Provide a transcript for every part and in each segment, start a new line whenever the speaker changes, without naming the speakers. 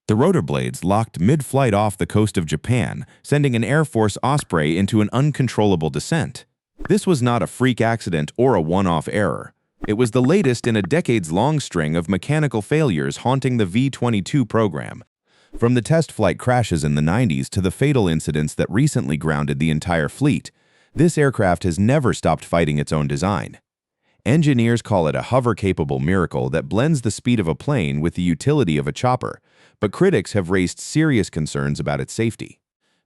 The rotor blades locked mid-flight off the coast of Japan, sending an Air Force Osprey into an uncontrollable descent. This was not a freak accident or a one-off error. It was the latest in a decades-long string of mechanical failures haunting the V-22 program. From the test flight crashes in the 90s to the fatal incidents that recently grounded the entire fleet, this aircraft has never stopped fighting its own design. Engineers call it a hover-capable miracle that blends the speed of a plane with the utility of a chopper, but critics have raised serious concerns about its safety.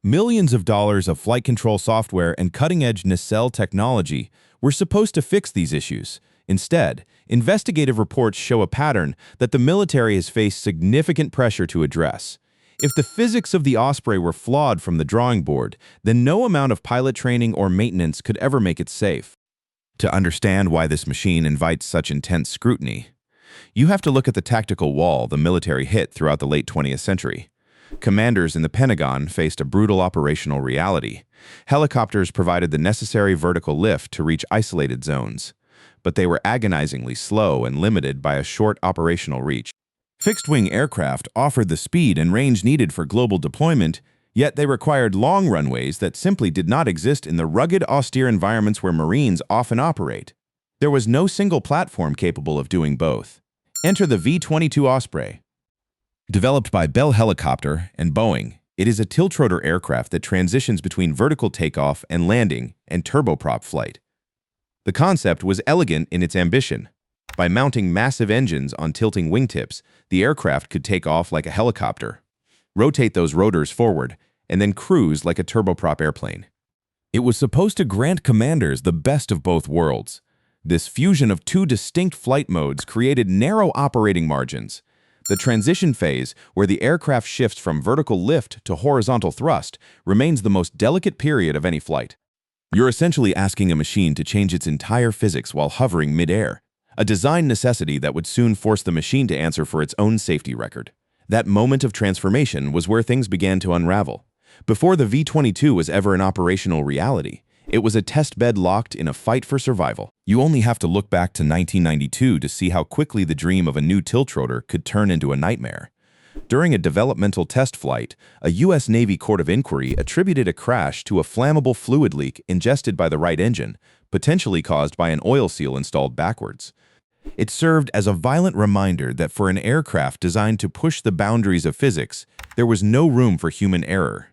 Millions of dollars of flight control software and cutting-edge nacelle technology were supposed to fix these issues. Instead, investigative reports show a pattern that the military has faced significant pressure to address. If the physics of the Osprey were flawed from the drawing board, then no amount of pilot training or maintenance could ever make it safe. To understand why this machine invites such intense scrutiny, you have to look at the tactical wall the military hit throughout the late 20th century. Commanders in the Pentagon faced a brutal operational reality. Helicopters provided the necessary vertical lift to reach isolated zones, but they were agonizingly slow and limited by a short operational reach. Fixed-wing aircraft offered the speed and range needed for global deployment, yet they required long runways that simply did not exist in the rugged, austere environments where Marines often operate. There was no single platform capable of doing both. Enter the V-22 Osprey. Developed by Bell Helicopter and Boeing, it is a tiltrotor aircraft that transitions between vertical takeoff and landing and turboprop flight. The concept was elegant in its ambition. By mounting massive engines on tilting wingtips, the aircraft could take off like a helicopter, rotate those rotors forward, and then cruise like a turboprop airplane. It was supposed to grant commanders the best of both worlds. This fusion of two distinct flight modes created narrow operating margins. The transition phase, where the aircraft shifts from vertical lift to horizontal thrust, remains the most delicate period of any flight. You're essentially asking a machine to change its entire physics while hovering mid-air, a design necessity that would soon force the machine to answer for its own safety record. That moment of transformation was where things began to unravel. Before the V-22 was ever an operational reality, it was a test bed locked in a fight for survival. You only have to look back to 1992 to see how quickly the dream of a new tiltrotor could turn into a nightmare. During a developmental test flight, a U.S. Navy court of inquiry attributed a crash to a flammable fluid leak ingested by the right engine, potentially caused by an oil seal installed backwards. It served as a violent reminder that for an aircraft designed to push the boundaries of physics, there was no room for human error.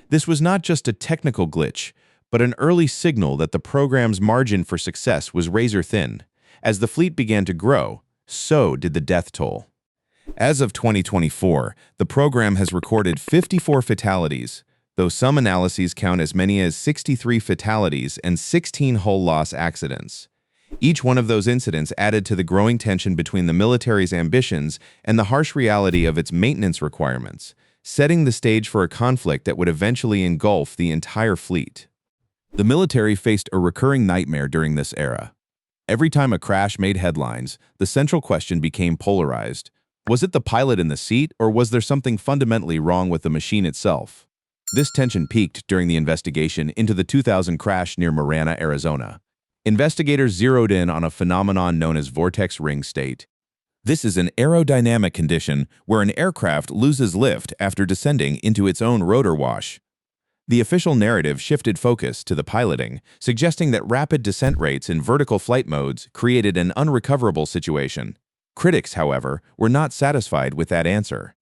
This was not just a technical glitch, but an early signal that the program's margin for success was razor-thin. As the fleet began to grow, so did the death toll. As of 2024, the program has recorded 54 fatalities, though some analyses count as many as 63 fatalities and 16 hull loss accidents. Each one of those incidents added to the growing tension between the military's ambitions and the harsh reality of its maintenance requirements, setting the stage for a conflict that would eventually engulf the entire fleet. The military faced a recurring nightmare during this era. Every time a crash made headlines, the central question became polarized. Was it the pilot in the seat, or was there something fundamentally wrong with the machine itself? This tension peaked during the investigation into the 2000 crash near Marana, Arizona. Investigators zeroed in on a phenomenon known as vortex ring state. This is an aerodynamic condition where an aircraft loses lift after descending into its own rotor wash. The official narrative shifted focus to the piloting, suggesting that rapid descent rates in vertical flight modes created an unrecoverable situation. Critics, however, were not satisfied with that answer.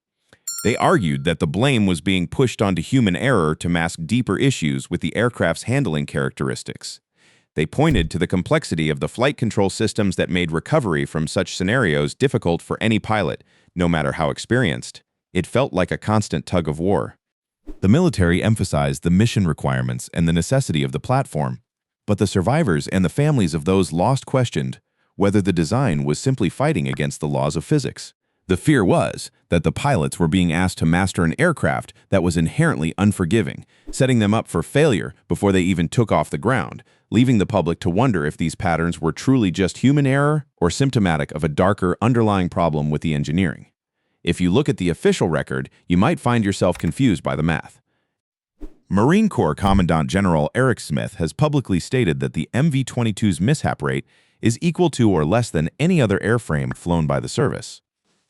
They argued that the blame was being pushed onto human error to mask deeper issues with the aircraft's handling characteristics. They pointed to the complexity of the flight control systems that made recovery from such scenarios difficult for any pilot, no matter how experienced. It felt like a constant tug of war. The military emphasized the mission requirements and the necessity of the platform, but the survivors and the families of those lost questioned whether the design was simply fighting against the laws of physics. The fear was that the pilots were being asked to master an aircraft that was inherently unforgiving, setting them up for failure before they even took off the ground, leaving the public to wonder if these patterns were truly just human error or symptomatic of a darker underlying problem with the engineering. If you look at the official record, you might find yourself confused by the math. Marine Corps Commandant General Eric Smith has publicly stated that the MV-22's mishap rate is equal to or less than any other airframe flown by the service.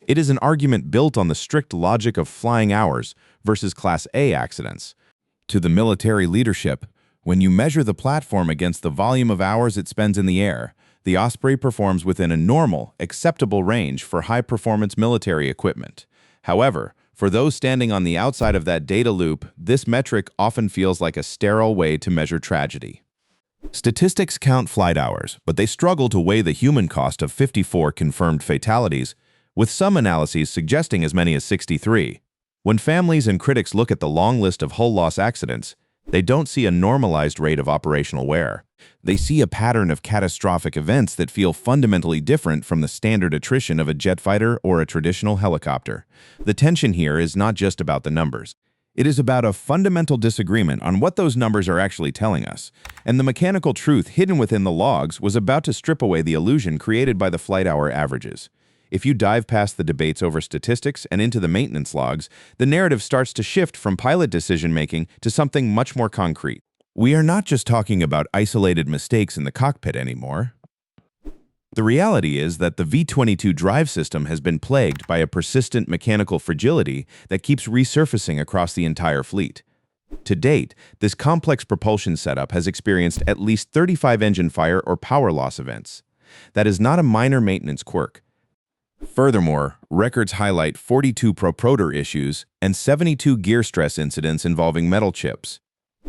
It is an argument built on the strict logic of flying hours versus Class A accidents. To the military leadership, when you measure the platform against the volume of hours it spends in the air, the Osprey performs within a normal, acceptable range for high-performance military equipment. However, for those standing on the outside of that data loop, this metric often feels like a sterile way to measure tragedy. Statistics count flight hours, but they struggle to weigh the human cost of 54 confirmed fatalities, with some analyses suggesting as many as 63. When families and critics look at the long list of hull loss accidents, they don't see a normalized rate of operational wear. They see a pattern of catastrophic events that feel fundamentally different from the standard attrition of a jet fighter or a traditional helicopter. The tension here is not just about the numbers. It is about a fundamental disagreement on what those numbers are actually telling us, and the mechanical truth hidden within the logs was about to strip away the illusion created by the flight hour averages. If you dive past the debates over statistics and into the maintenance logs, the narrative starts to shift from pilot decision-making to something much more concrete. We are not just talking about isolated mistakes in the cockpit anymore. The reality is that the V-22 drive system has been plagued by a persistent mechanical fragility that keeps resurfacing across the entire fleet. To date, this complex propulsion setup has experienced at least 35 engine fire or power loss events. That is not a minor maintenance quirk. Furthermore, records highlight 42 pro-rotor issues and 72 gear stress incidents involving metal chips.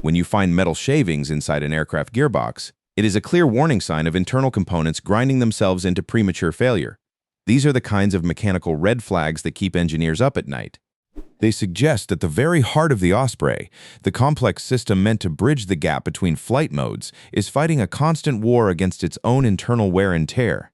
When you find metal shavings inside an aircraft gearbox, it is a clear warning sign of internal components grinding themselves into premature failure. These are the kinds of mechanical red flags that keep engineers up at night. They suggest at the very heart of the Osprey, the complex system meant to bridge the gap between flight modes is fighting a constant war against its own internal wear and tear.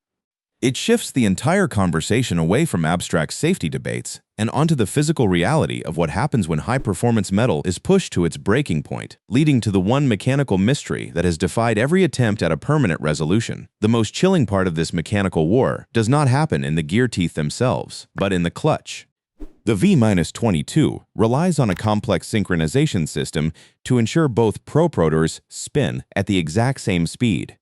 It shifts the entire conversation away from abstract safety debates and onto the physical reality of what happens when high-performance metal is pushed to its breaking point, leading to the one mechanical mystery that has defied every attempt at a permanent resolution. The most chilling part of this mechanical war does not happen in the gear teeth themselves, but in the clutch. The V-22 relies on a complex synchronization system to ensure both pro-rotors spin at the exact same speed.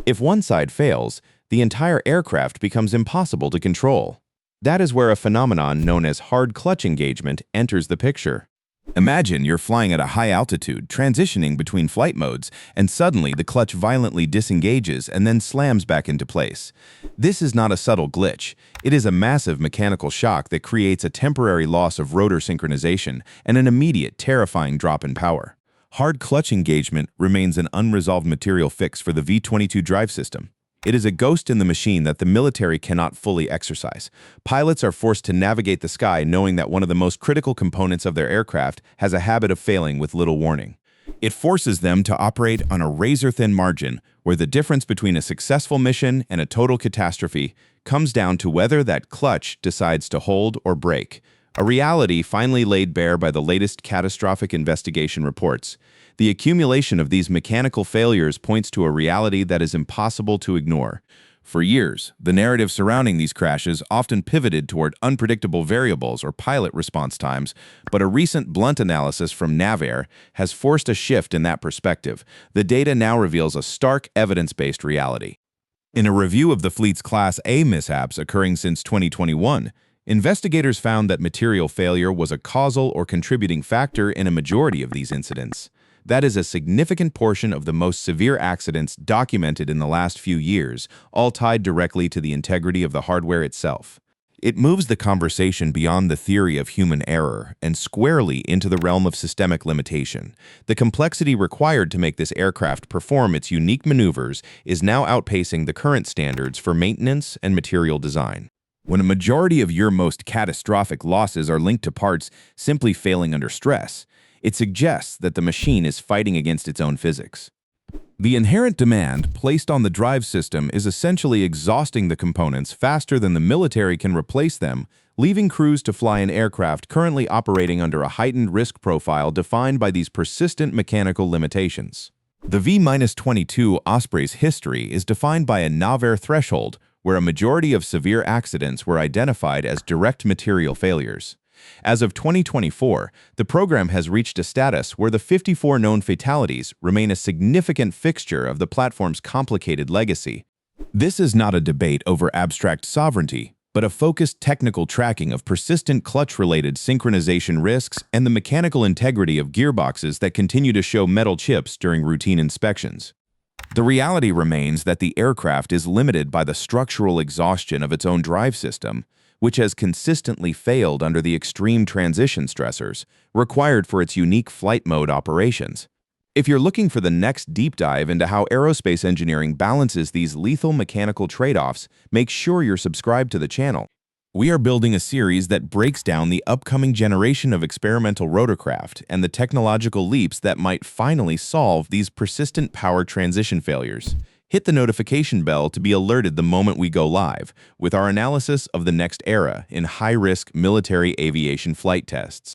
If one side fails, the entire aircraft becomes impossible to control. That is where a phenomenon known as hard clutch engagement enters the picture. Imagine you're flying at a high altitude, transitioning between flight modes, and suddenly the clutch violently disengages and then slams back into place. This is not a subtle glitch. It is a massive mechanical shock that creates a temporary loss of rotor synchronization and an immediate, terrifying drop in power. Hard clutch engagement remains an unresolved material fix for the V-22 drive system. It is a ghost in the machine that the military cannot fully exercise. Pilots are forced to navigate the sky knowing that one of the most critical components of their aircraft has a habit of failing with little warning. It forces them to operate on a razor-thin margin where the difference between a successful mission and a total catastrophe comes down to whether that clutch decides to hold or break. A reality finally laid bare by the latest catastrophic investigation reports. The accumulation of these mechanical failures points to a reality that is impossible to ignore. For years, the narrative surrounding these crashes often pivoted toward unpredictable variables or pilot response times, but a recent blunt analysis from NavAir has forced a shift in that perspective. The data now reveals a stark, evidence-based reality. In a review of the fleet's Class A mishaps occurring since 2021, investigators found that material failure was a causal or contributing factor in a majority of these incidents. That is a significant portion of the most severe accidents documented in the last few years, all tied directly to the integrity of the hardware itself. It moves the conversation beyond the theory of human error and squarely into the realm of systemic limitation. The complexity required to make this aircraft perform its unique maneuvers is now outpacing the current standards for maintenance and material design. When a majority of your most catastrophic losses are linked to parts simply failing under stress, it suggests that the machine is fighting against its own physics. The inherent demand placed on the drive system is essentially exhausting the components faster than the military can replace them, leaving crews to fly an aircraft currently operating under a heightened risk profile defined by these persistent mechanical limitations. The V-22 Osprey's history is defined by a NavAir threshold, where a majority of severe accidents were identified as direct material failures. As of 2024, the program has reached a status where the 54 known fatalities remain a significant fixture of the platform's complicated legacy. This is not a debate over abstract sovereignty, but a focused technical tracking of persistent clutch-related synchronization risks and the mechanical integrity of gearboxes that continue to show metal chips during routine inspections. The reality remains that the aircraft is limited by the structural exhaustion of its own drive system, which has consistently failed under the extreme transition stressors required for its unique flight mode operations. If you're looking for the next deep dive into how aerospace engineering balances these lethal mechanical trade-offs, make sure you're subscribed to the channel. We are building a series that breaks down the upcoming generation of experimental rotorcraft and the technological leaps that might finally solve these persistent power transition failures. Hit the notification bell to be alerted the moment we go live with our analysis of the next era in high-risk military aviation flight tests.